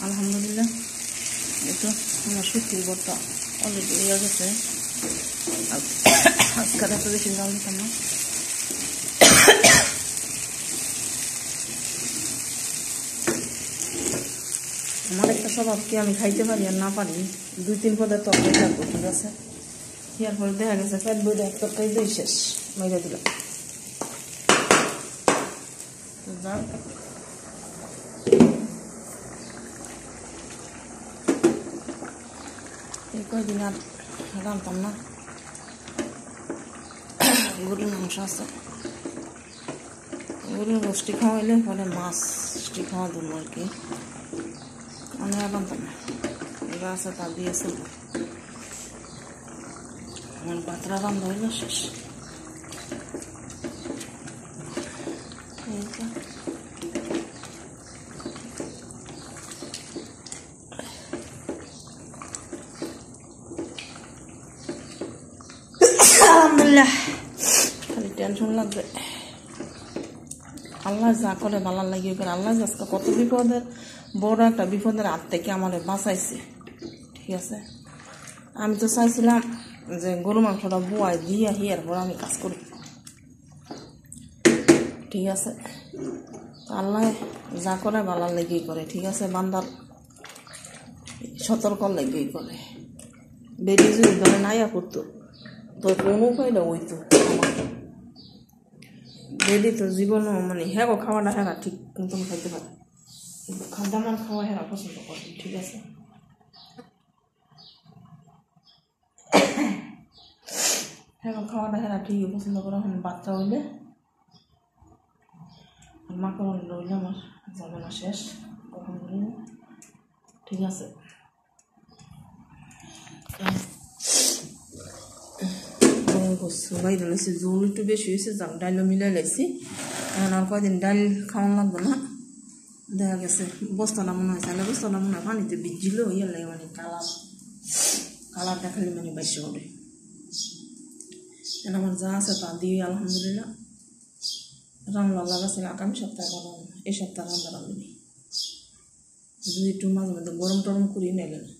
আলহামদুলিল্লাহ এই তো আমার শুটকির ভর্তা অলরেডি হয়ে গেছে। আজকাল এত বেশি জাল দিতাম না। আমার একটা স্বভাব কি আমি খাইতে পারি আর না পারি, 2-3 পদের তরকারি থাকবো, ঠিক আছে। ইয়ার পরে দেখা গেছে পেট বইটা এক তরকারি দিয়ে শেষ মেরে দিলাম। এই কয়দিন আর রাঁধতাম না, গরুর মাংস আছে, গরুর গোষ্ঠী খাওয়াইলে পরে মাছটি খাওয়া দেবো আর কি। আমি আর রাঁধতাম না, এরা আছে তা দিয়েছিল। আমার পাত্রা রান্না হইল শেষ। আলহামদুলিল্লাহ, খালি টেনশন লাগবে। আল্লাহ যা করে ভালো লাগিয়ে করে। আল্লাহ আজকে কত বিপদের, বড় একটা বিপদের হাত থেকে আমাদের বাঁচাইছে, ঠিক আছে। আমি তো চাইছিলাম যে গরু মাংসটা বুয়াই দিয়ে হিয়ার পর আমি কাজ করি, ঠিক আছে। আল্লাহ যা করে ভালো লেগেই করে, ঠিক আছে। বান্দার সতর্ক লেগেই করে। বেরিয়ে যদি ধরে নাইয়া করতো তো কোনো উপায়টা হইতো আমার। বেরি তো জীবন মানে হ্যাঁ খাওয়াটা হ্যাঁ ঠিক মতন খাইতে পারে, কিন্তু খাদ্যামান খাওয়া হ্যাঁ পছন্দ করে, ঠিক আছে। হ্যাঁ খাওয়াটা হ্যাঁ ঠিকই পছন্দ করে। এখন বাচ্চা হইলে মাকড় রইলে আমার যাবে না শেষ, কখন রইলে, ঠিক আছে। বাইরে লাইছি, জল একটু বেশি হয়েছে, যাক ডাইলও মিলাই লাইছি। এখন আর কয়দিন ডাইল খাওয়ানো লাগবে না। দেখা গেছে বস্তাটা মনে হয়, তাহলে বস্তাটা মনে হয় পানিতে ভিজছিল, ইয়ে লাগে মানে কালারটা খালি মানে বাইশে ওঠে। এখন আমার যা আছে তা দিয়ে আলহামদুলিল্লাহ রান্না লাগাচ্ছে। আগামী সপ্তাহে এই সপ্তাহে রান্না রাঁধবি, যদি একটু মাঝে মধ্যে গরম টরম করি নাইলে না।